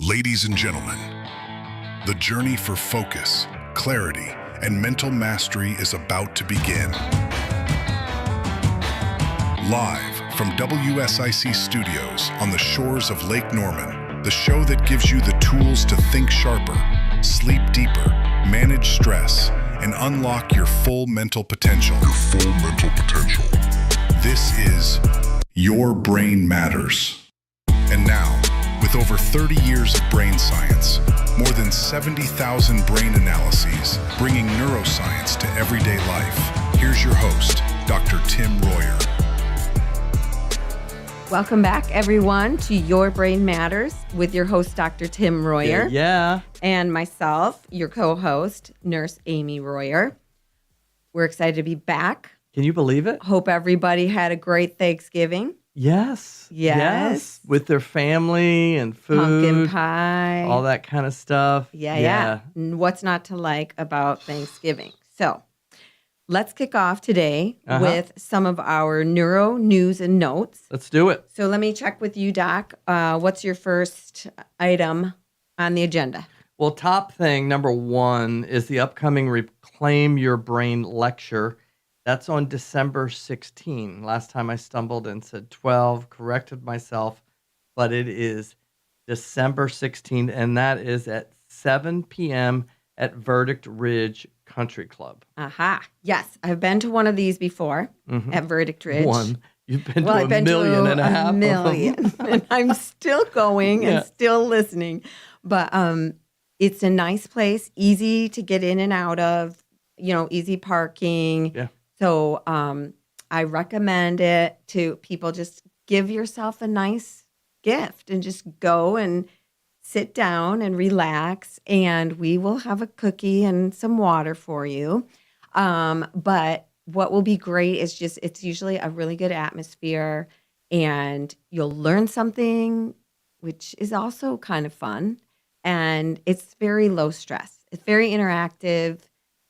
Ladies and gentlemen, the journey for focus, clarity, and mental mastery is about to begin. Live from WSIC Studios on the shores of Lake Norman, the show that gives you the tools to think sharper, sleep deeper, manage stress, and unlock your full mental potential. This is Your Brain Matters. And now, with over 30 years of brain science, more than 70,000 brain analyses, bringing neuroscience to everyday life, here's your host, Dr. Tim Royer. Welcome back, everyone, to Your Brain Matters with your host, Dr. Tim Royer. Yeah. And myself, your co-host, Nurse Amy Royer. We're excited to be back. Can you believe it? Hope everybody had a great Thanksgiving. Yes. With their family and food. Pumpkin pie. All that kind of stuff. Yeah. What's not to like about Thanksgiving? So let's kick off today with some of our neuro news and notes. Let's do it. So let me check with you, Doc. What's your first item on the agenda? Well, top thing, number one, is the upcoming Reclaim Your Brain lecture. That's on December 16. Last time I stumbled and said 12, corrected myself, but it is December 16th, and that is at 7 p.m. at Verdict Ridge Country Club. Aha. Yes, I've been to one of these before at Verdict Ridge. One. You've been to a million and a half of them. And I'm still going and still listening. But it's a nice place, easy to get in and out of, easy parking. Yeah. So I recommend it to people. Just give yourself a nice gift and just go and sit down and relax, and we will have a cookie and some water for you. But what will be great is it's usually a really good atmosphere, and you'll learn something, which is also kind of fun. And it's very low stress. It's very interactive.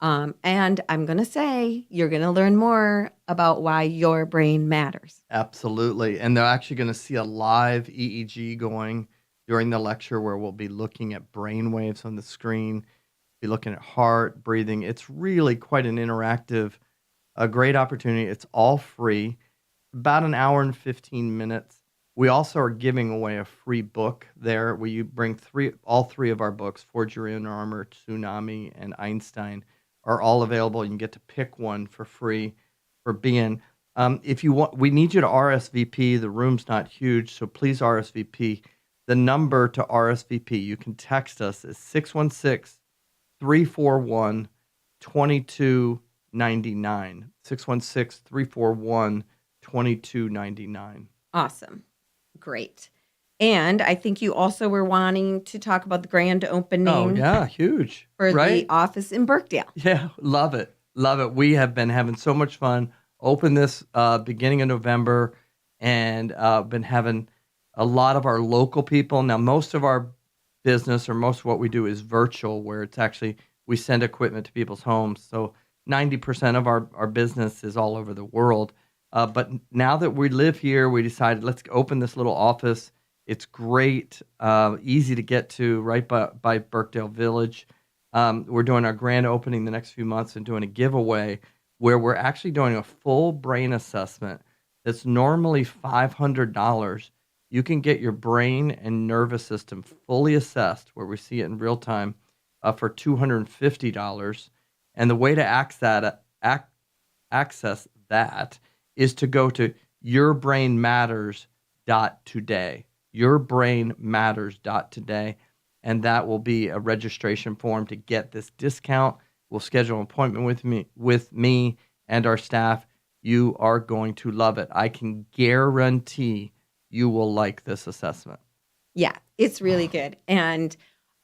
And I'm going to say you're going to learn more about why your brain matters. Absolutely. And they're actually going to see a live EEG going during the lecture where we'll be looking at brain waves on the screen, be looking at heart, breathing. It's really quite an interactive, a great opportunity. It's all free, about an hour and 15 minutes. We also are giving away a free book there where you bring all three of our books, Forge Your Inner Armor, Tsunami, and Einstein, are all available. You can get to pick one for free for being. If you want, we need you to RSVP. The room's not huge, so please RSVP. The number to RSVP, you can text us, is 616-341-2299. 616-341-2299. Awesome. Great. And I think you also were wanting to talk about the grand opening. Oh, yeah, huge. For the office in Birkdale. Yeah, love it. Love it. We have been having so much fun. Opened this beginning of November, and been having a lot of our local people. Now, most of our business, or most of what we do, is virtual, where it's actually, we send equipment to people's homes. So 90% of our business is all over the world. But now that we live here, we decided let's open this little office. It's great, easy to get to, right by Birkdale Village. We're doing our grand opening the next few months and doing a giveaway where we're actually doing a full brain assessment that's normally $500. You can get your brain and nervous system fully assessed, where we see it in real time, for $250. And the way to access that is to go to yourbrainmatters.today. yourbrainmatters.today, and that will be a registration form to get this discount. We'll schedule an appointment with me and our staff. You are going to love it. I can guarantee you will like this assessment. Yeah, it's really good. And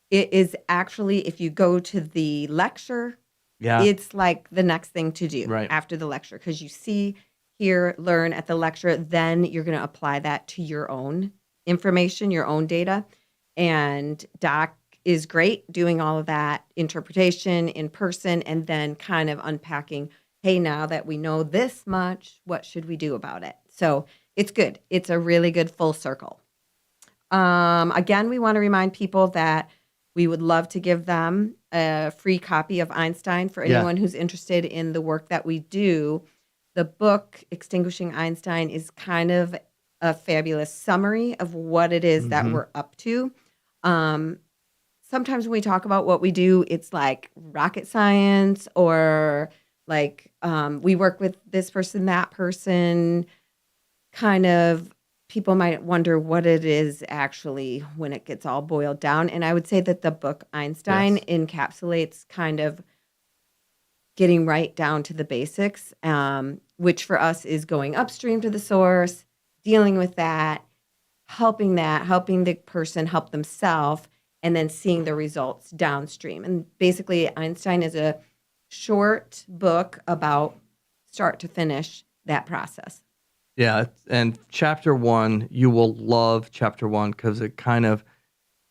it is actually, if you go to the lecture, it's like the next thing to do after the lecture, because you see, hear, learn at the lecture, then you're going to apply that to your own information, your own data. And Doc is great doing all of that interpretation in person, and then kind of unpacking, hey, now that we know this much, what should we do about it? So it's good. It's a really good full circle. Again, we want to remind people that we would love to give them a free copy of Einstein for anyone who's interested in the work that we do. The book, Extinguishing Einstein, is kind of a fabulous summary of what it is that we're up to. Sometimes when we talk about what we do, it's like rocket science or like we work with this person, that person, kind of. People might wonder what it is actually when it gets all boiled down. And I would say that the book Einstein encapsulates kind of getting right down to the basics, which for us is going upstream to the source, dealing with that, helping the person help themselves, and then seeing the results downstream. And basically, Einstein is a short book about start to finish that process. Yeah, and chapter 1, you will love chapter 1 because it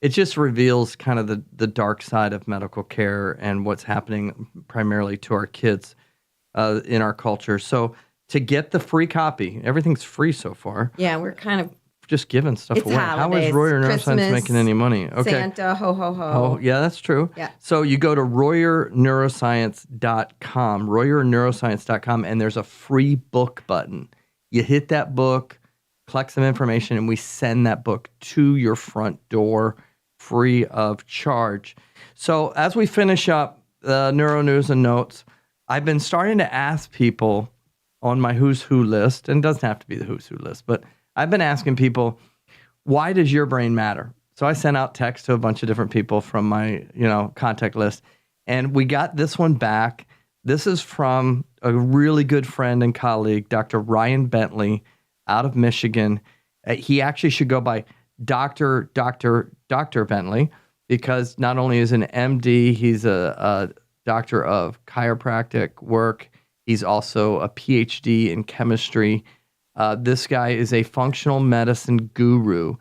just reveals kind of the dark side of medical care and what's happening primarily to our kids in our culture. So to get the free copy, everything's free so far. Yeah, we're kind of just giving stuff away. Holidays, How is Royer Neuroscience Christmas, making any money? Okay. Santa, ho, ho, ho. Oh, yeah, that's true. Yeah. So you go to royerneuroscience.com, royerneuroscience.com, and there's a free book button. You hit that book, collect some information, and we send that book to your front door free of charge. So as we finish up the Neuro News and Notes, I've been starting to ask people on my Who's Who list, and it doesn't have to be the Who's Who list, but I've been asking people, why does your brain matter? So I sent out texts to a bunch of different people from my, contact list, and we got this one back. This is from a really good friend and colleague, Dr. Ryan Bentley, out of Michigan. He actually should go by Dr. Bentley because not only is an MD, he's a doctor of chiropractic work. He's also a PhD in chemistry. This guy is a functional medicine guru.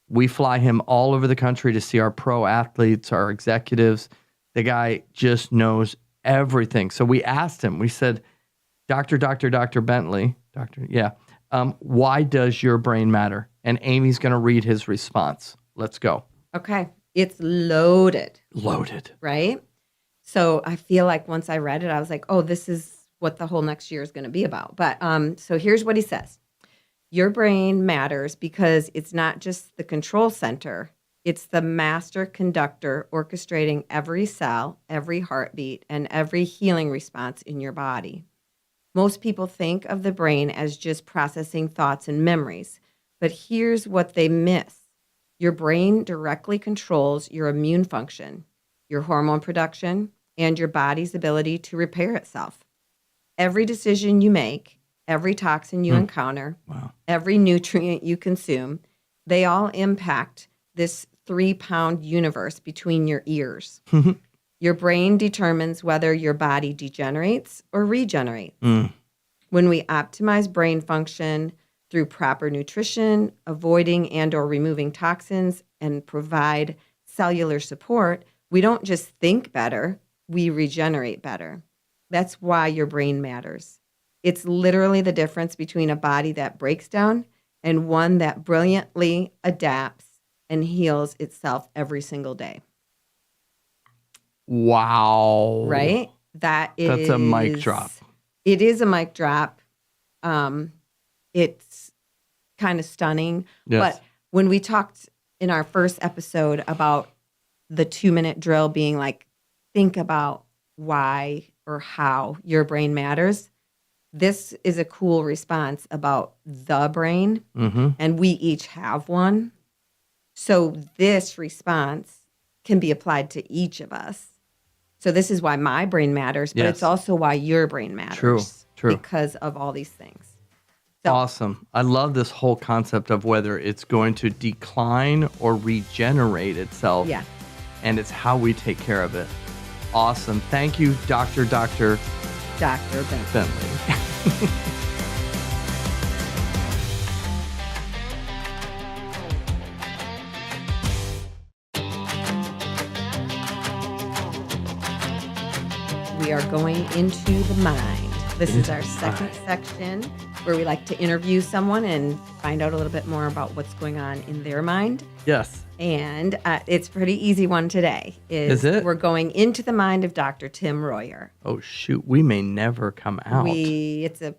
We fly him all over the country to see our pro athletes, our executives. The guy just knows everything. So we asked him, we said, Dr. Bentley, why does your brain matter? And Amy's going to read his response. Let's go. Okay. It's loaded. Loaded. Right? So I feel like once I read it, I was like, oh, this is what the whole next year is going to be about. But so here's what he says. Your brain matters because it's not just the control center. It's the master conductor orchestrating every cell, every heartbeat, and every healing response in your body. Most people think of the brain as just processing thoughts and memories, but here's what they miss. Your brain directly controls your immune function, your hormone production, and your body's ability to repair itself. Every decision you make, every toxin you encounter, every nutrient you consume, they all impact this 3-pound universe between your ears. Your brain determines whether your body degenerates or regenerates. When we optimize brain function through proper nutrition, avoiding and or removing toxins, and provide cellular support, we don't just think better, we regenerate better. That's why your brain matters. It's literally the difference between a body that breaks down and one that brilliantly adapts and heals itself every single day. Wow. Right? That's a mic drop. It is a mic drop. It's kind of stunning. Yes. But when we talked in our first episode about the 2-minute drill being like, think about why or how your brain matters, this is a cool response about the brain. And we each have one. So this response can be applied to each of us. So this is why my brain matters, but it's also why your brain matters. True. Because of all these things. So, awesome. I love this whole concept of whether it's going to decline or regenerate itself. Yeah. And it's how we take care of it. Awesome. Thank you, Dr. Bentley. We are going into the mind. This is our second section. where we like to interview someone and find out a little bit more about what's going on in their mind. Yes. And it's a pretty easy one today. Is it? We're going into the mind of Dr. Tim Royer. Oh, shoot. We may never come out. It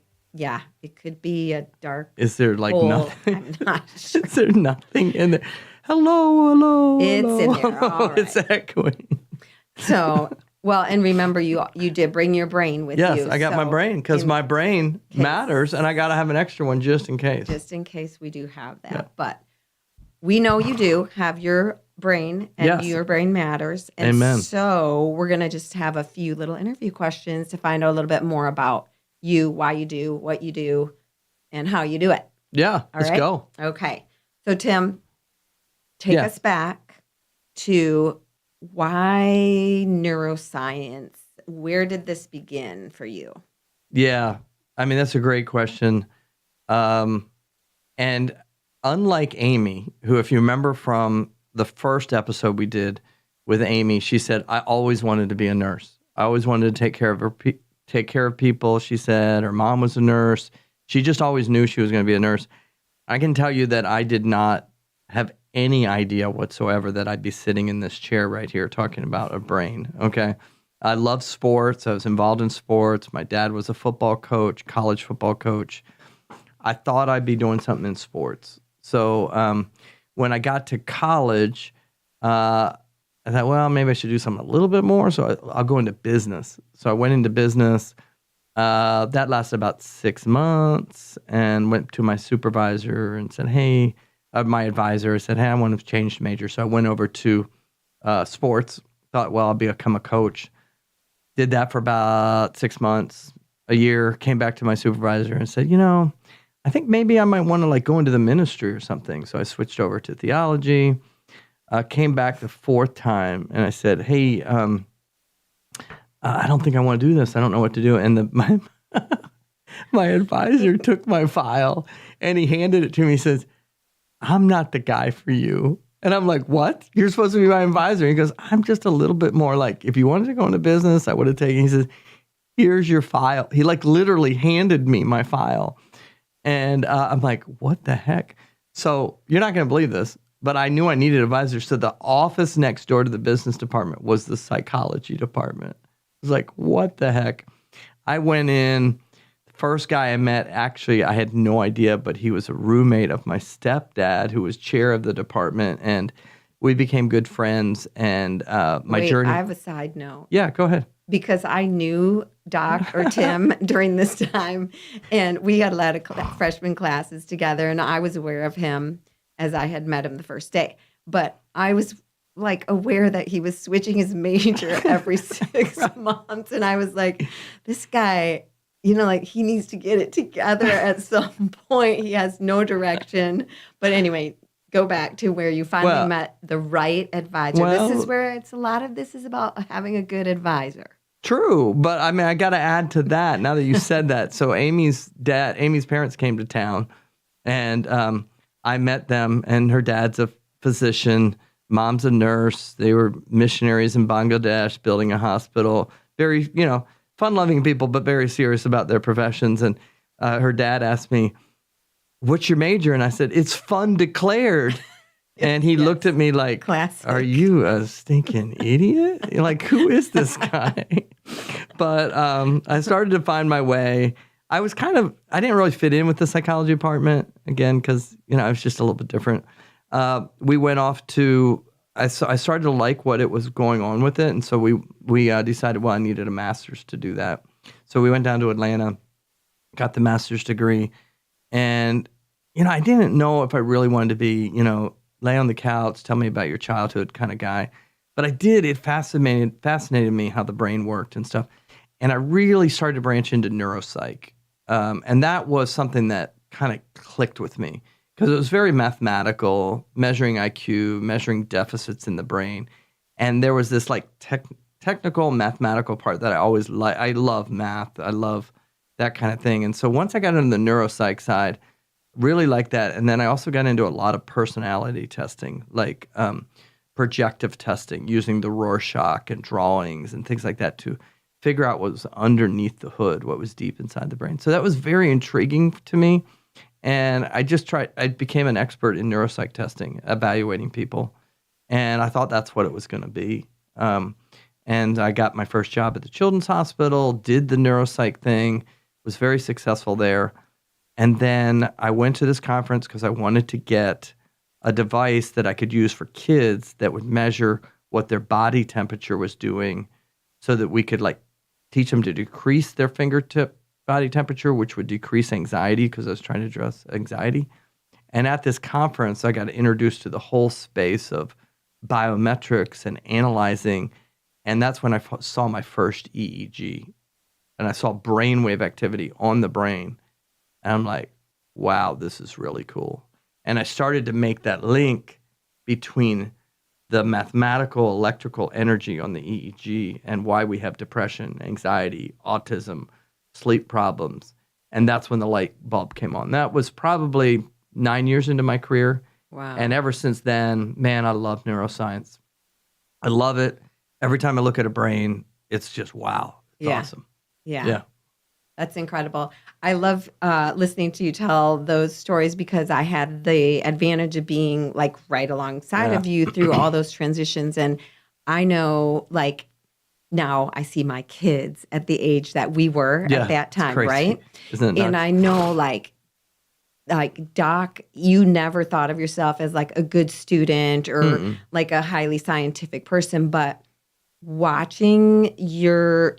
could be a dark Is there like hole. nothing? I'm not sure. Is there nothing in there? Hello. It's hello. in there. All right. It's echoing. So, well, and remember, you did bring your brain with you. Yes, I got my brain because my brain case. matters, and I got to have an extra one just in case. Just in case we do have that. Yeah. But we know you do have your brain, and Yes. your brain matters. And Amen. so we're going to just have a few little interview questions to find out a little bit more about you, why you do what you do, and how you do it. Yeah, All let's right? go. Okay. So, Tim, take Yeah. us back to why neuroscience? Where did this begin for you? Yeah, I mean, that's a great question. And unlike Amy, who, if you remember from the first episode we did with Amy, she said, I always wanted to be a nurse. I always wanted to take care of people. She said her mom was a nurse. She just always knew she was going to be a nurse. I can tell you that I did not have any idea whatsoever that I'd be sitting in this chair right here talking about a brain, okay? I love sports. I was involved in sports. My dad was a football coach, college football coach. I thought I'd be doing something in sports. So when I got to college, I thought, well, maybe I should do something a little bit more. So I'll go into business. So I went into business. That lasted about 6 months and went to my supervisor and said, hey, my advisor said, hey, I want to change major. So I went over to sports, thought, well, I'll become a coach. Did that for about 6 months, a year, came back to my supervisor and said, I think maybe I might want to go into the ministry or something. So I switched over to theology, came back the fourth time and I said, hey, I don't think I want to do this. I don't know what to do. And my advisor took my file and he handed it to me. He says, I'm not the guy for you. And I'm like, what? You're supposed to be my advisor. He goes, I'm just a little bit more if you wanted to go into business, I would have taken. He says, here's your file. He literally handed me my file. And I'm like, what the heck? So you're not going to believe this, but I knew I needed an advisor. So the office next door to the business department was the psychology department. I was like, what the heck? I went in. First guy I met, actually, I had no idea, but he was a roommate of my stepdad, who was chair of the department, and we became good friends. And my journey. I have a side note. Yeah, go ahead. Because I knew Doc or Tim during this time, and we had a lot of freshman classes together, and I was aware of him as I had met him the first day. But I was aware that he was switching his major every 6 months, and I was like, this guy. He needs to get it together at some point. He has no direction. But anyway, go back to where you finally met the right advisor. This is where a lot of this is about having a good advisor. True. But I mean, I got to add to that now that you said that. So Amy's parents came to town and I met them, and her dad's a physician. Mom's a nurse. They were missionaries in Bangladesh building a hospital. Very, fun-loving people, but very serious about their professions. And her dad asked me, what's your major? And I said, it's fun declared. And he looked at me like, classic. Are you a stinking idiot? Who is this guy? But I started to find my way. I didn't really fit in with the psychology department, again, because, I was just a little bit different. We went off to... I started to like what it was going on with it, and so we decided, I needed a master's to do that. So we went down to Atlanta, got the master's degree, and I didn't know if I really wanted to be, lay on the couch, tell me about your childhood kind of guy, but I did. It fascinated me how the brain worked and stuff, and I really started to branch into neuropsych, and that was something that kind of clicked with me. Because it was very mathematical, measuring IQ, measuring deficits in the brain. And there was this technical mathematical part that I always like. I love math. I love that kind of thing. And so once I got into the neuropsych side, really liked that. And then I also got into a lot of personality testing, projective testing, using the Rorschach and drawings and things like that to figure out what was underneath the hood, what was deep inside the brain. So that was very intriguing to me. And I became an expert in neuropsych testing, evaluating people. And I thought that's what it was going to be. And I got my first job at the Children's Hospital, did the neuropsych thing, was very successful there. And then I went to this conference because I wanted to get a device that I could use for kids that would measure what their body temperature was doing so that we could like teach them to decrease their fingertip body temperature, which would decrease anxiety because I was trying to address anxiety. And at this conference, I got introduced to the whole space of biometrics and analyzing. And that's when I saw my first EEG. And I saw brainwave activity on the brain. And I'm like, wow, this is really cool. And I started to make that link between the mathematical electrical energy on the EEG and why we have depression, anxiety, autism, sleep problems. And that's when the light bulb came on. That was probably 9 years into my career. Wow. And ever since then, man, I love neuroscience. I love it. Every time I look at a brain, it's just, wow. It's awesome. Yeah. That's incredible. I love listening to you tell those stories because I had the advantage of being like right alongside of you through all those transitions. And I know like now I see my kids at the age that we were at that time, right? Isn't it nuts? And I know like, Doc, you never thought of yourself as like a good student or like a highly scientific person, but watching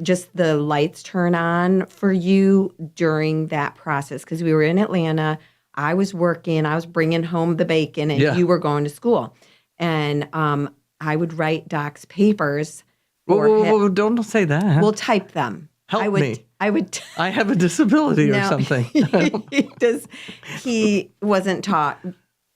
just the lights turn on for you during that process, because we were in Atlanta, I was working, I was bringing home the bacon, and you were going to school. And I would write Doc's papers. Whoa, don't say that. We'll type them. Help me. I have a disability or something. He wasn't taught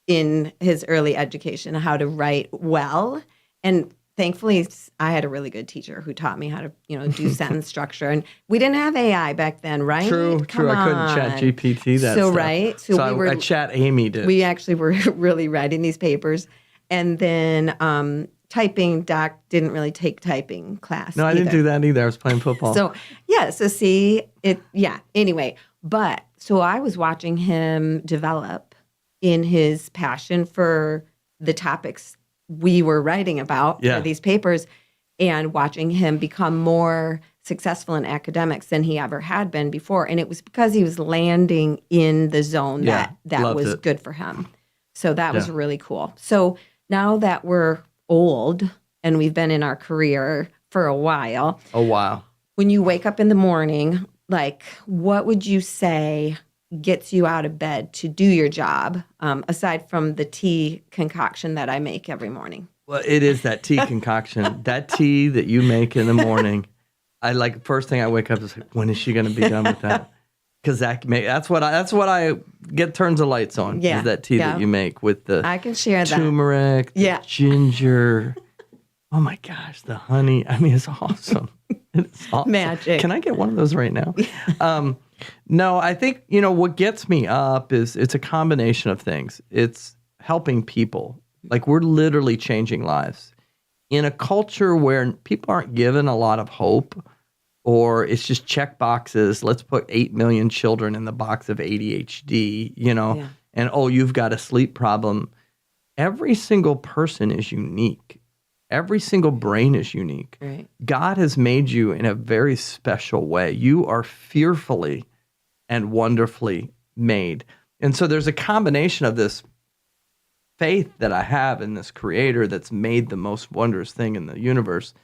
in his early education how to write well. And thankfully, I had a really good teacher who taught me how to, do sentence structure. And we didn't have AI back then, right? True. I couldn't chat GPT that stuff. Right. So I chat Amy did. We actually were really writing these papers. And then typing, Doc didn't really take typing class. No, I didn't do that either. I was playing football. So anyway. But so I was watching him develop in his passion for the topics we were writing about for these papers, and watching him become more successful in academics than he ever had been before. And it was because he was landing in the zone that was good for him. So that was really cool. So now that we're old and we've been in our career for a while. When you wake up in the morning, like, what would you say gets you out of bed to do your job, aside from the tea concoction that I make every morning? Well, it is that tea concoction, that tea that you make in the morning. First thing I wake up is like, when is she going to be done with that? Because that's what I get turns the lights on. Is that tea that you make with the I can share that turmeric, the ginger. Oh my gosh, the honey. I mean, it's awesome. It's awesome. Magic. Can I get one of those right now? No, I think, what gets me up is it's a combination of things. It's helping people. Like, we're literally changing lives. In a culture where people aren't given a lot of hope, or it's just check boxes, let's put 8 million children in the box of ADHD, and, you've got a sleep problem. Every single person is unique. Every single brain is unique. Right. God has made you in a very special way. You are fearfully and wonderfully made. And so there's a combination of this faith that I have in this creator that's made the most wondrous thing in the universe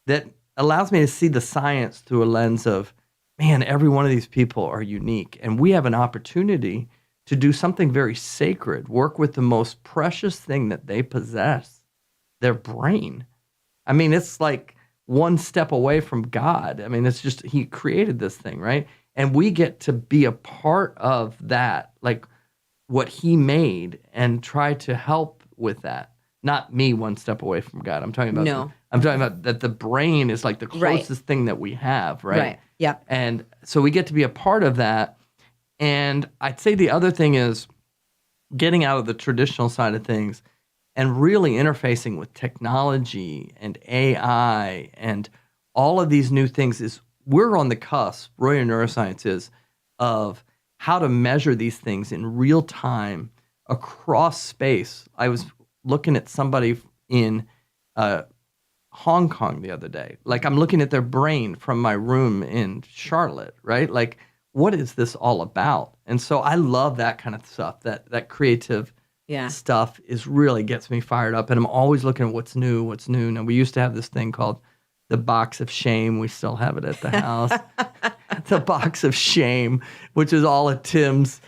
that allows me to see the science through a lens of, man, every one of these people are unique. And we have an opportunity to do something very sacred, work with the most precious thing that they possess, their brain. I mean, it's like one step away from God. I mean, it's just, he created this thing, right? And we get to be a part of that, like what he made, and try to help with that. Not me one step away from God. I'm talking about I'm talking about that the brain is like the closest thing that we have, right? Right. Yep. And so we get to be a part of that. And I'd say the other thing is getting out of the traditional side of things and really interfacing with technology and AI and all of these new things is we're on the cusp, Royer Neuroscience is, of how to measure these things in real time across space. I was looking at somebody in Hong Kong the other day. Like, I'm looking at their brain from my room in Charlotte, right? Like, what is this all about? And so I love that kind of stuff. That creative stuff is really gets me fired up. And I'm always looking at what's new. Now, we used to have this thing called the box of shame. We still have it at the house. The box of shame, which is all of Tim's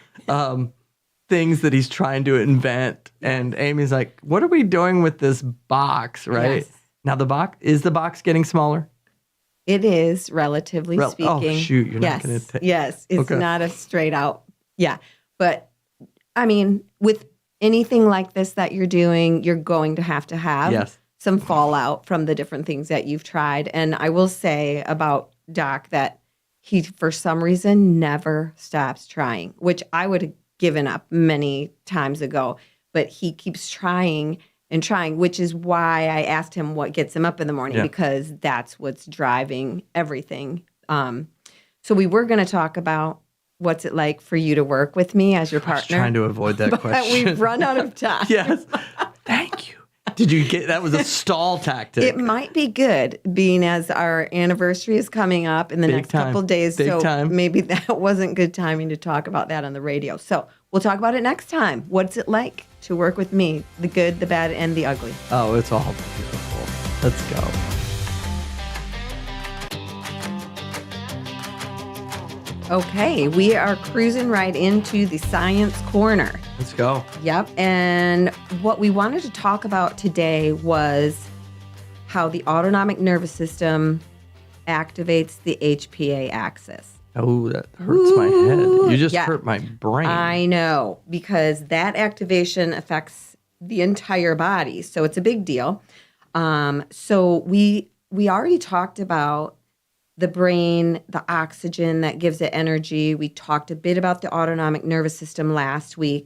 things that he's trying to invent. And Amy's like, what are we doing with this box, right? Yes. Now, is the box getting smaller? It is, relatively speaking. Oh, shoot. You're not going to take. Yes. It's not a straight out. Yeah. But I mean, with anything like this that you're doing, you're going to have some fallout from the different things that you've tried. And I will say about Doc that he, for some reason, never stops trying, which I would have given up many times ago. But he keeps trying and trying, which is why I asked him what gets him up in the morning, because that's what's driving everything. So we were going to talk about what's it like for you to work with me as your partner. I was trying to avoid that question. We've run out of time. Yes. Thank you. Did you get that? Was a stall tactic. It might be good, being as our anniversary is coming up in the next couple of days. Maybe that wasn't good timing to talk about that on the radio. So we'll talk about it next time. What's it like to work with me? The good, the bad, and the ugly. Oh, it's all beautiful. Let's go. Okay, we are cruising right into the science corner. Let's go. Yep. And what we wanted to talk about today was how the autonomic nervous system activates the HPA axis. Oh, that hurts my head. You just hurt my brain. I know, because that activation affects the entire body. So it's a big deal. So we already talked about the brain, the oxygen that gives it energy. We talked a bit about the autonomic nervous system last week.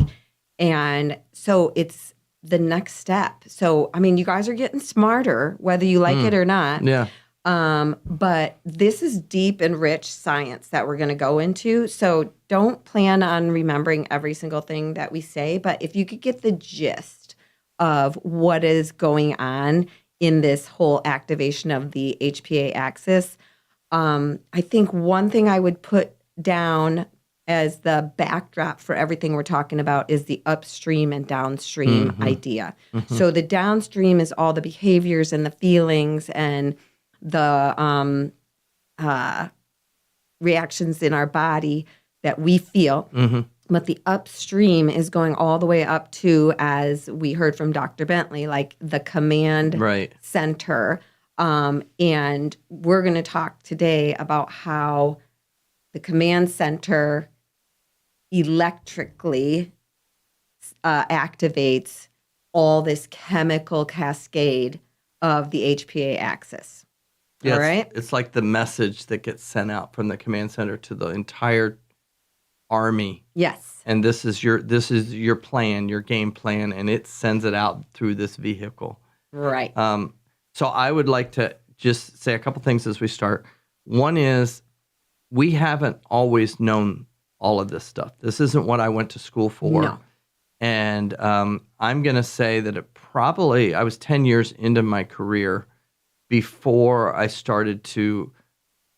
And so it's the next step. So, I mean, you guys are getting smarter, whether you like it or not. Yeah. But this is deep and rich science that we're going to go into. So don't plan on remembering every single thing that we say. But if you could get the gist of what is going on in this whole activation of the HPA axis, I think one thing I would put down as the backdrop for everything we're talking about is the upstream and downstream idea. So the downstream is all the behaviors and the feelings and the reactions in our body that we feel. But the upstream is going all the way up to, as we heard from Dr. Bentley, like the command center. And we're going to talk today about how the command center electrically activates all this chemical cascade of the HPA axis. Yeah, all right? It's like the message that gets sent out from the command center to the entire army. Yes. And this is your plan, your game plan, and it sends it out through this vehicle. Right. So I would like to just say a couple things as we start. One is we haven't always known all of this stuff. This isn't what I went to school for. No. And I'm going to say that I was 10 years into my career before I started to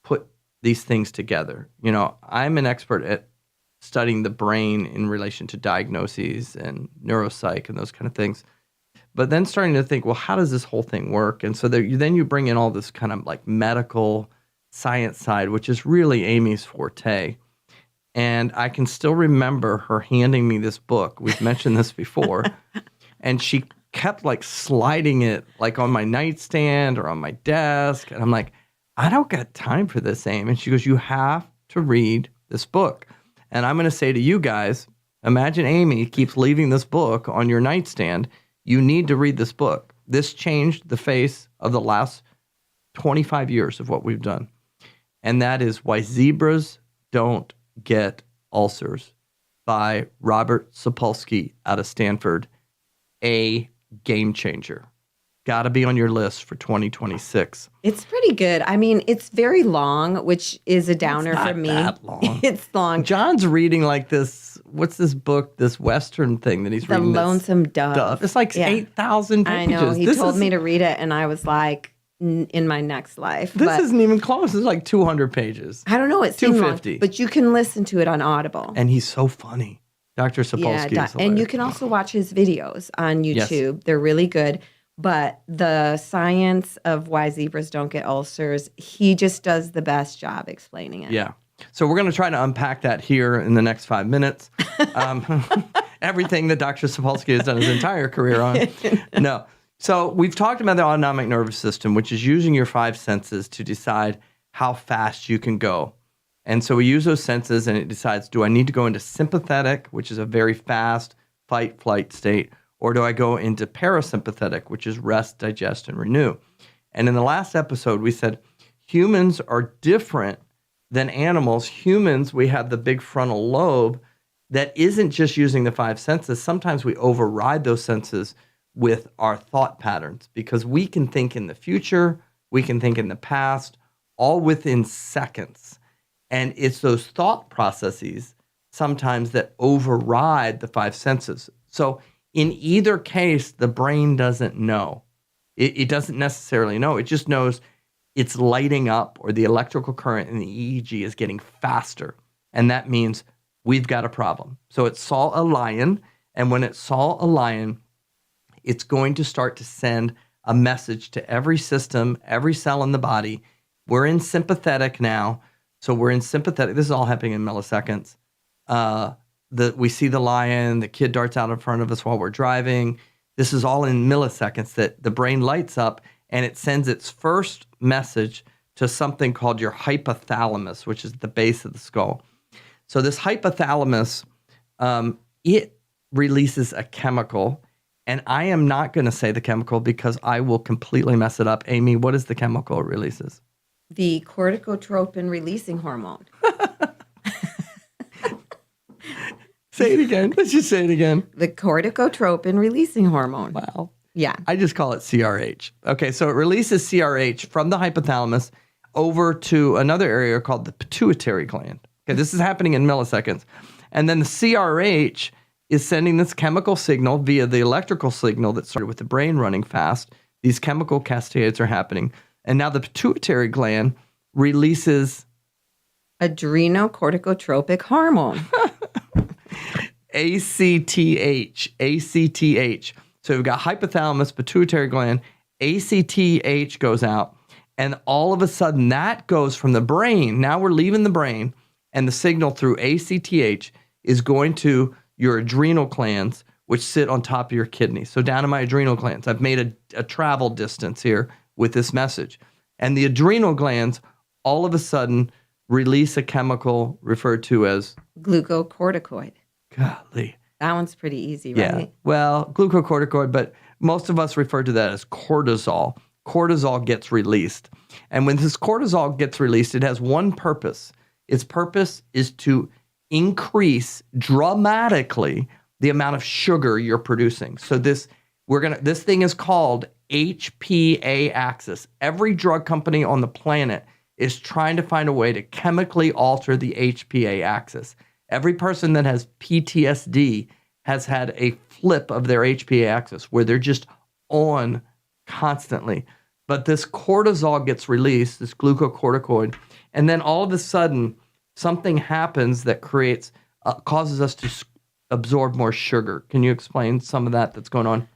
put these things together. You know, I'm an expert at studying the brain in relation to diagnoses and neuropsych and those kind of things. But then starting to think, well, how does this whole thing work? And so then you bring in all this kind of like medical science side, which is really Amy's forte. And I can still remember her handing me this book. We've mentioned this before. And she kept like sliding it like on my nightstand or on my desk. And I'm like, I don't got time for this, Amy. And she goes, you have to read this book. And I'm going to say to you guys, imagine Amy keeps leaving this book on your nightstand. You need to read this book. This changed the face of the last 25 years of what we've done. And that is Why Zebras Don't Get Ulcers by Robert Sapolsky out of Stanford. A game changer. got to be on your list for 2026. It's pretty good. I mean, it's very long, which is a downer Not for me. that long. It's long. John's reading like this. What's this book? This Western thing that he's The reading. Lonesome Dove. It's like 8,000 pages. I know. He told me to read it, and I was like, in my next life. This isn't even close. It's like 200 pages. I don't know. It seemed long, 250. but you can listen to it on Audible. And he's so funny. Dr. Sapolsky is and you can also watch his videos on YouTube. Yes. They're really good. But the science of why zebras don't get ulcers, he just does the best job explaining it. Yeah. So we're going to try to unpack that here in the next 5 minutes. Everything that Dr. Sapolsky has done his entire career on. No. So we've talked about the autonomic nervous system, which is using your 5 senses to decide how fast you can go. And so we use those senses and it decides, do I need to go into sympathetic, which is a very fast fight, flight state, or do I go into parasympathetic, which is rest, digest, and renew? And in the last episode, we said humans are different than animals. Humans, we have the big frontal lobe that isn't just using the 5 senses. Sometimes we override those senses with our thought patterns because we can think in the future, we can think in the past, all within seconds. And it's those thought processes sometimes that override the 5 senses. So in either case, the brain doesn't know. It doesn't necessarily know. It just knows it's lighting up or the electrical current in the EEG is getting faster. And that means we've got a problem. So it saw a lion, and when it saw a lion, it's going to start to send a message to every system, every cell in the body. We're in sympathetic now. So we're in sympathetic. This is all happening in milliseconds. We see the lion, the kid darts out in front of us while we're driving. This is all in milliseconds that the brain lights up and it sends its first message to something called your hypothalamus, which is the base of the skull. So this hypothalamus, it releases a chemical. And I am not going to say the chemical because I will completely mess it up. Amy, what is the chemical it releases? The corticotropin releasing hormone. Say it again. Let's just say it again. The corticotropin releasing hormone. Wow. Yeah. I just call it CRH. Okay, so it releases CRH from the hypothalamus over to another area called the pituitary gland. Okay, this is happening in milliseconds. And then the CRH is sending this chemical signal via the electrical signal that started with the brain running fast. These chemical cascades are happening. And now the pituitary gland releases adrenocorticotropic hormone. ACTH. So we've got hypothalamus, pituitary gland, ACTH goes out, and all of a sudden that goes from the brain. Now we're leaving the brain, and the signal through ACTH is going to your adrenal glands, which sit on top of your kidneys. So down to my adrenal glands. I've made a travel distance here with this message. And the adrenal glands all of a sudden release a chemical referred to as glucocorticoid. Golly. That one's pretty easy, right? Yeah. Well, glucocorticoid, but most of us refer to that as cortisol. Cortisol gets released. And when this cortisol gets released, it has one purpose. Its purpose is to increase dramatically the amount of sugar you're producing. So this thing is called HPA axis. Every drug company on the planet is trying to find a way to chemically alter the HPA axis. Every person that has PTSD has had a flip of their HPA axis where they're just on constantly. But this cortisol gets released, this glucocorticoid, and then all of a sudden something happens that causes us to absorb more sugar. Can you explain some of that that's going on?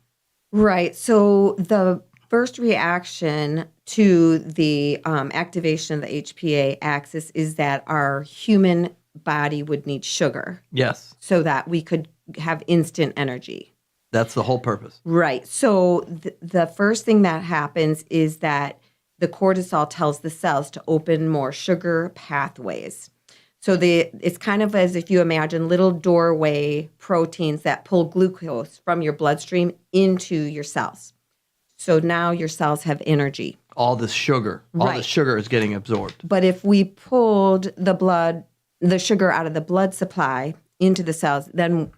Right. So the first reaction to the activation of the HPA axis is that our human body would need sugar. Yes. So that we could have instant energy. That's the whole purpose. Right. So the first thing that happens is that the cortisol tells the cells to open more sugar pathways. So it's kind of as if you imagine little doorway proteins that pull glucose from your bloodstream into your cells. So now your cells have energy. All this sugar. Right. All the sugar is getting absorbed. But if we pulled the sugar out of the blood supply into the cells, then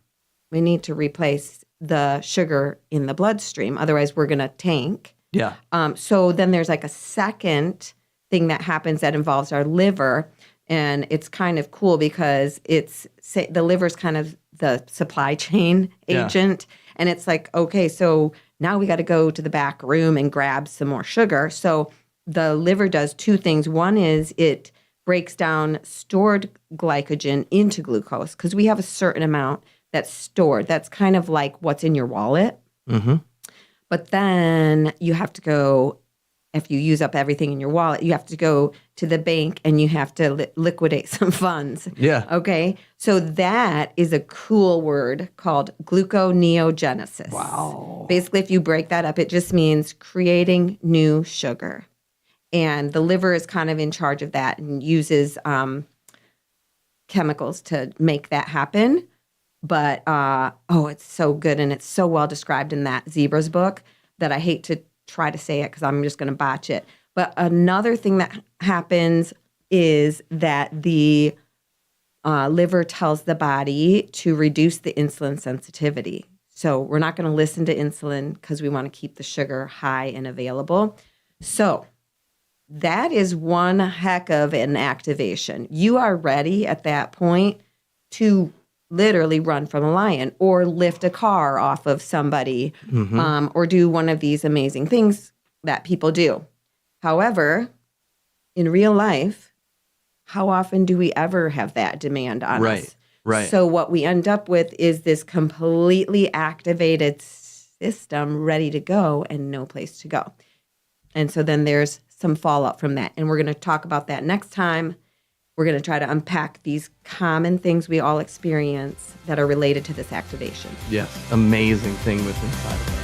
we need to replace the sugar in the bloodstream. Otherwise, we're going to tank Yeah. So then there's like a second thing that happens that involves our liver. And it's kind of cool because the liver's kind of the supply chain agent. And it's like, okay, so now we got to go to the back room and grab some more sugar. So the liver does two things. One is it breaks down stored glycogen into glucose because we have a certain amount that's stored. That's kind of like what's in your wallet. Mm-hmm. But then you have to go, if you use up everything in your wallet, you have to go to the bank and you have to liquidate some funds. Yeah. Okay. So that is a cool word called gluconeogenesis. Wow. Basically, if you break that up, it just means creating new sugar. And the liver is kind of in charge of that and uses chemicals to make that happen. But, it's so good. And it's so well described in that Zebra's book that I hate to try to say it because I'm just going to botch it. But another thing that happens is that the liver tells the body to reduce the insulin sensitivity. So we're not going to listen to insulin because we want to keep the sugar high and available. So that is one heck of an activation. You are ready at that point to literally run from a lion or lift a car off of somebody, or do one of these amazing things that people do. However, in real life, how often do we ever have that demand on us? Right. So what we end up with is this completely activated system ready to go and no place to go. And so then there's some fallout from that. And we're going to talk about that next time. We're going to try to unpack these common things we all experience that are related to this activation. Yes. Amazing thing with inside of us.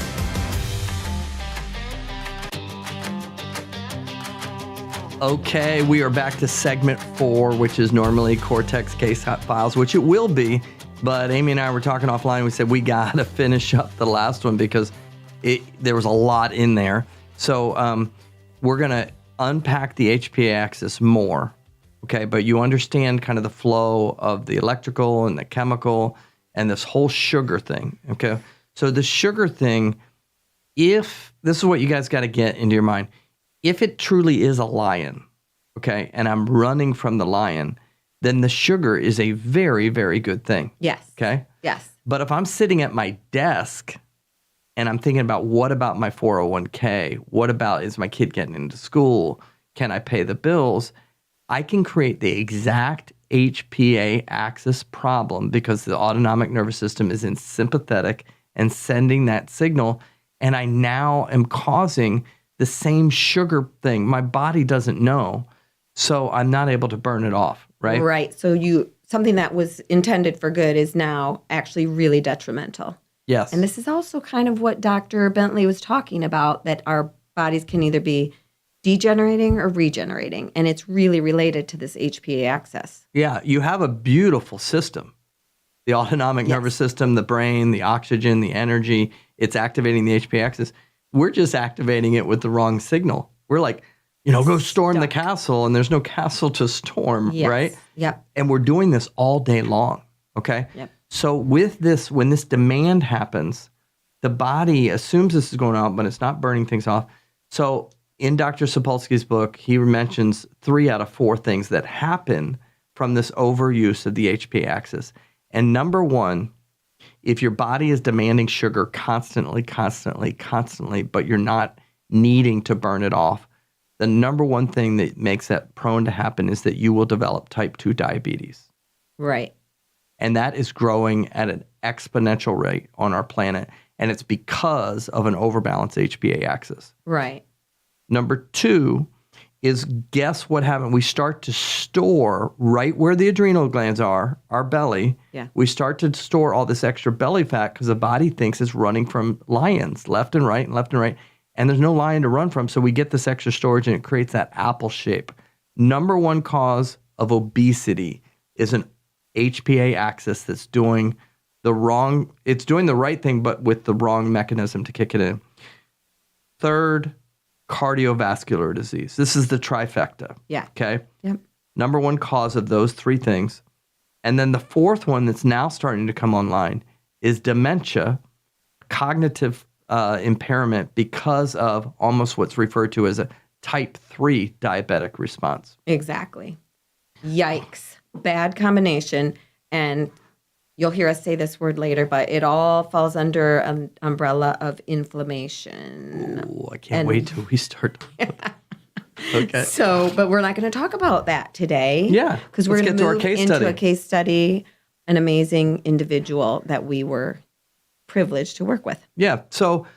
Okay, we are back to segment 4, which is normally Cortex case files, which it will be. But Amy and I were talking offline. We said we got to finish up the last one because there was a lot in there. So we're going to unpack the HPA axis more. Okay, but you understand kind of the flow of the electrical and the chemical and this whole sugar thing. Okay, so the sugar thing, if this is what you guys got to get into your mind, if it truly is a lion, okay, and I'm running from the lion, then the sugar is a very, very good thing. Yes. Okay. Yes. But if I'm sitting at my desk and I'm thinking about what about my 401k? What about is my kid getting into school? Can I pay the bills? I can create the exact HPA axis problem because the autonomic nervous system is in sympathetic and sending that signal. And I now am causing the same sugar thing. My body doesn't know. So I'm not able to burn it off, right? Right. So something that was intended for good is now actually really detrimental. Yes. And this is also kind of what Dr. Bentley was talking about, that our bodies can either be degenerating or regenerating. And it's really related to this HPA axis. Yeah, you have a beautiful system. The autonomic nervous system, the brain, the oxygen, the energy, it's activating the HPA axis. We're just activating it with the wrong signal. We're like, go storm the castle, and there's no castle to storm, right? Yep. And we're doing this all day long, okay? Yep. So with this, when this demand happens, the body assumes this is going on, but it's not burning things off. So in Dr. Sapolsky's book, he mentions 3 out of 4 things that happen from this overuse of the HPA axis. And number 1, if your body is demanding sugar constantly, but you're not needing to burn it off, the number 1 thing that makes that prone to happen is that you will develop type 2 diabetes. Right. And that is growing at an exponential rate on our planet. And it's because of an overbalanced HPA axis. Right. Number 2 is, guess what happened? We start to store right where the adrenal glands are, our belly. Yeah. We start to store all this extra belly fat because the body thinks it's running from lions left and right and left and right. And there's no lion to run from. So we get this extra storage and it creates that apple shape. Number 1 cause of obesity is an HPA axis that's doing it's doing the right thing, but with the wrong mechanism to kick it in. 3rd, cardiovascular disease. This is the trifecta. Yeah. Okay. Yep. Number 1 cause of those 3 things. And then the 4th one that's now starting to come online is dementia, cognitive impairment because of almost what's referred to as a type 3 diabetic response. Exactly. Yikes. Bad combination. And you'll hear us say this word later, but it all falls under an umbrella of inflammation. Ooh, I can't wait till we start. Okay. So, but we're not going to talk about that today. Yeah. Because we're going to move into study. a case study, an amazing individual that we were privileged to work with. Yeah. So,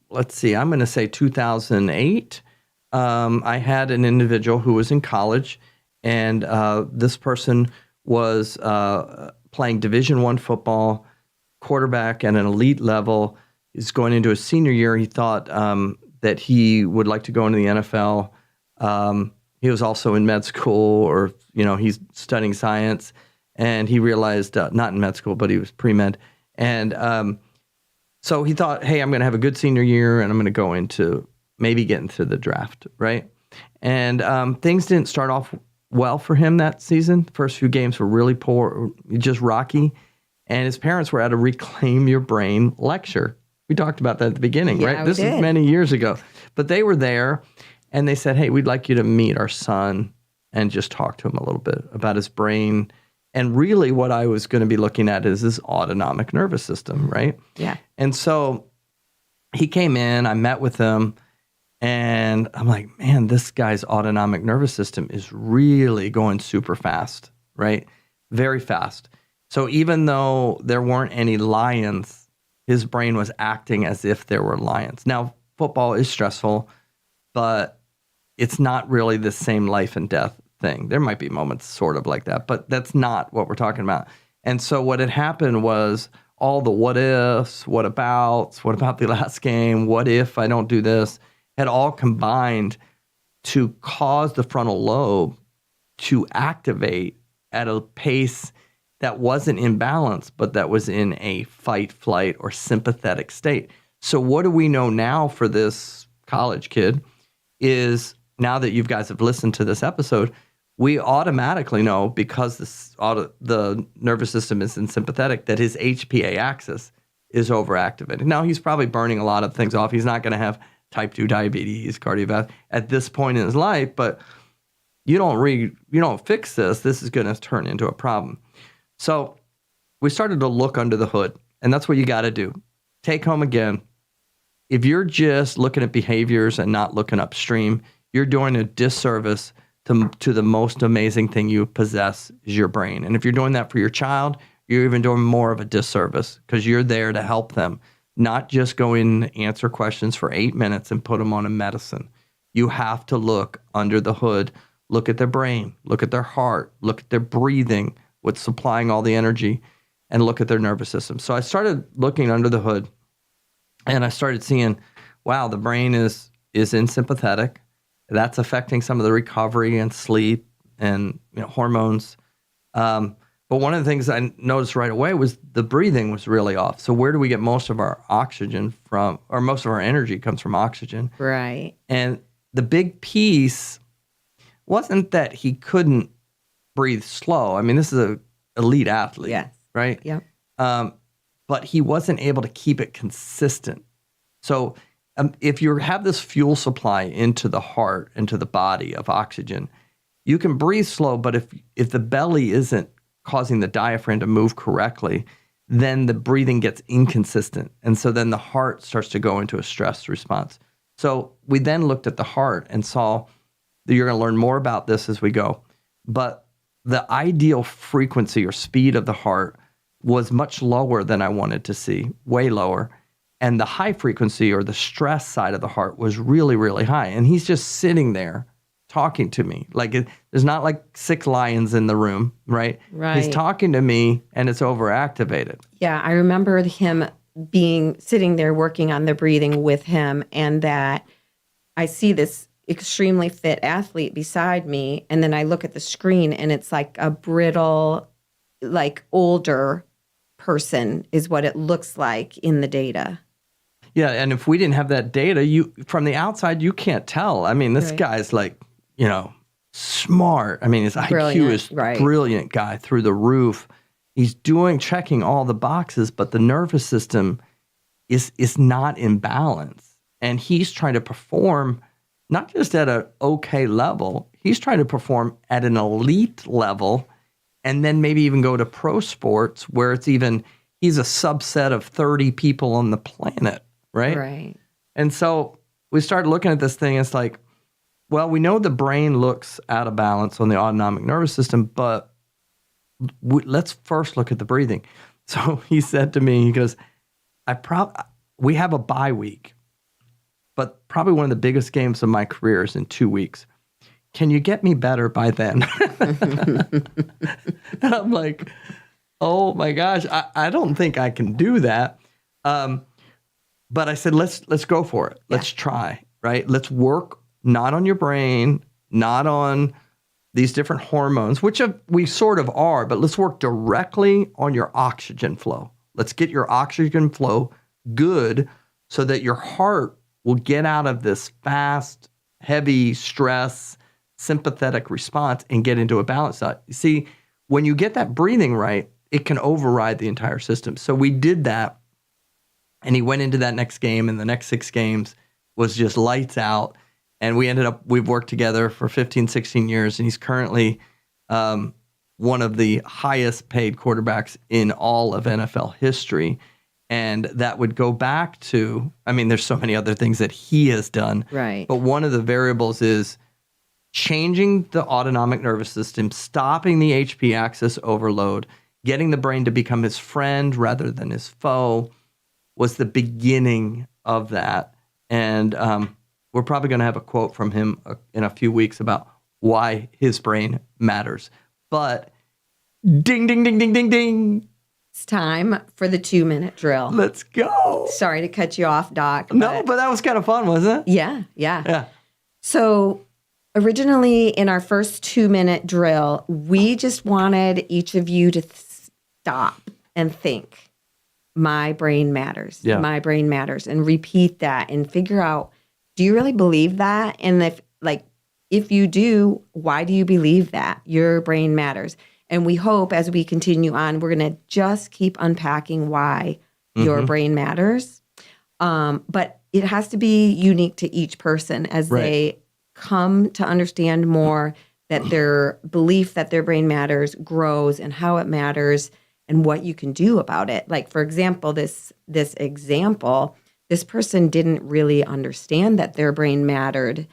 let's see. I'm going to say 2008. I had an individual who was in college, and this person was playing Division I football, quarterback at an elite level. He's going into his senior year. He thought that he would like to go into the NFL. He was also in med school, or he's studying science, and he realized not in med school, but he was pre-med, and so he thought, hey, I'm going to have a good senior year, and I'm going to go into maybe get into the draft, right? And things didn't start off well for him that season. First few games were really poor, just rocky. And his parents were at a Reclaim Your Brain lecture. We talked about that at the beginning, Yeah, right? This is many years ago. But they were there, and they said, hey, we'd like you to meet our son and just talk to him a little bit about his brain. And really what I was going to be looking at is his autonomic nervous system, right? Yeah. And so he came in, I met with him, and I'm like, man, this guy's autonomic nervous system is really going super fast, right? Very fast. So even though there weren't any lions, his brain was acting as if there were lions. Now, football is stressful, but it's not really the same life and death thing. There might be moments sort of like that, but that's not what we're talking about. And so what had happened was all the what ifs, what about the last game, what if I don't do this, had all combined to cause the frontal lobe to activate at a pace that wasn't in balance, but that was in a fight, flight, or sympathetic state. So what do we know now for this college kid is, now that you guys have listened to this episode, we automatically know, because the nervous system is in sympathetic, that his HPA axis is overactivated. Now, he's probably burning a lot of things off. He's not going to have type 2 diabetes, cardiovascular at this point in his life, but you don't fix this, this is going to turn into a problem. So we started to look under the hood, and that's what you got to do. Take home again. If you're just looking at behaviors and not looking upstream, you're doing a disservice to the most amazing thing you possess, is your brain. And if you're doing that for your child, you're even doing more of a disservice, because you're there to help them, not just go in and answer questions for 8 minutes and put them on a medicine. You have to look under the hood, look at their brain, look at their heart, look at their breathing, what's supplying all the energy, and look at their nervous system. So I started looking under the hood, and I started seeing, wow, the brain is in sympathetic. That's affecting some of the recovery and sleep and hormones. But one of the things I noticed right away was the breathing was really off. So where do we get most of our oxygen from, or most of our energy comes from oxygen? Right. And the big piece wasn't that he couldn't breathe slow. I mean, this is an elite athlete, Yes. right? Yeah. But he wasn't able to keep it consistent. So if you have this fuel supply into the heart, into the body of oxygen, you can breathe slow, but if the belly isn't causing the diaphragm to move correctly, then the breathing gets inconsistent. And so then the heart starts to go into a stress response. So we then looked at the heart and saw that you're going to learn more about this as we go. But the ideal frequency or speed of the heart was much lower than I wanted to see, way lower. And the high frequency, or the stress side of the heart, was really, really high. And he's just sitting there talking to me. There's not like 6 lions in the room, right? Right. He's talking to me, and it's overactivated. Yeah, I remember him sitting there working on the breathing with him, and that I see this extremely fit athlete beside me, and then I look at the screen, and it's like a brittle, like older person is what it looks like in the data. Yeah, and if we didn't have that data, from the outside, you can't tell. I mean, this guy's like, smart. I mean, his IQ is brilliant guy through the roof. He's checking all the boxes, but the nervous system is not in balance. And he's trying to perform not just at an okay level, he's trying to perform at an elite level, and then maybe even go to pro sports where he's a subset of 30 people on the planet, right? Right. And so we started looking at this thing. It's like, well, we know the brain looks out of balance on the autonomic nervous system, but let's first look at the breathing. So he said to me, he goes, we have a bye week, but probably one of the biggest games of my career is in 2 weeks. Can you get me better by then? And I'm like, oh my gosh, I don't think I can do that. But I said, let's go for it. Let's try, right? Let's work not on your brain, not on these different hormones, which we sort of are, but let's work directly on your oxygen flow. Let's get your oxygen flow good so that your heart will get out of this fast, heavy stress, sympathetic response and get into a balance. You see, when you get that breathing right, it can override the entire system. So we did that, and he went into that next game, and the next 6 games was just lights out. And we've worked together for 15, 16 years, and he's currently one of the highest paid quarterbacks in all of NFL history. And that would go back to, there's so many other things that he has done. Right. But one of the variables is changing the autonomic nervous system, stopping the HP axis overload, getting the brain to become his friend rather than his foe was the beginning of that. And we're probably going to have a quote from him in a few weeks about why his brain matters. But ding, ding, ding, ding, ding, ding. It's time for the 2-minute drill. Let's go. Sorry to cut you off, Doc. No, but that was kind of fun, wasn't it? Yeah. So originally in our first 2-minute drill, we just wanted each of you to stop and think, my brain matters. Yeah. My brain matters. And repeat that and figure out, do you really believe that? And if you do, why do you believe that? Your brain matters. And we hope as we continue on, we're going to just keep unpacking why your brain matters. But it has to be unique to each person as they come to understand more that their belief that their brain matters grows and how it matters and what you can do about it. Like, for example, this example, this person didn't really understand that their brain mattered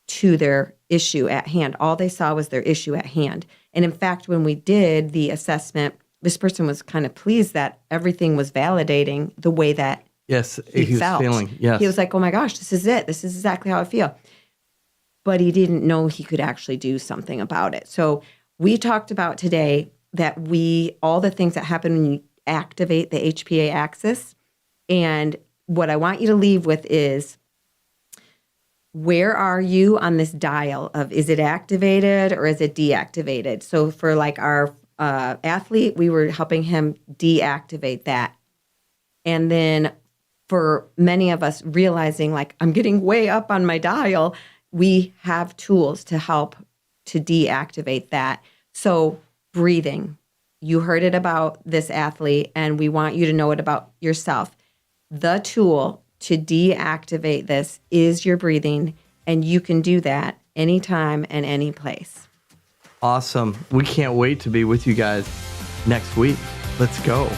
to their issue at hand. All they saw was their issue at hand. And in fact, when we did the assessment, this person was kind of pleased that everything was validating the way that he felt. Feeling. Yes. He was like, oh my gosh, this is it. This is exactly how I feel. But he didn't know he could actually do something about it. So we talked about today that all the things that happen when you activate the HPA axis. And what I want you to leave with is, where are you on this dial of, is it activated or is it deactivated? So for like our athlete, we were helping him deactivate that. And then for many of us realizing like, I'm getting way up on my dial, we have tools to help to deactivate that. So breathing, you heard it about this athlete, and we want you to know it about yourself. The tool to deactivate this is your breathing, and you can do that anytime and any place. Awesome. We can't wait to be with you guys next week. Let's go.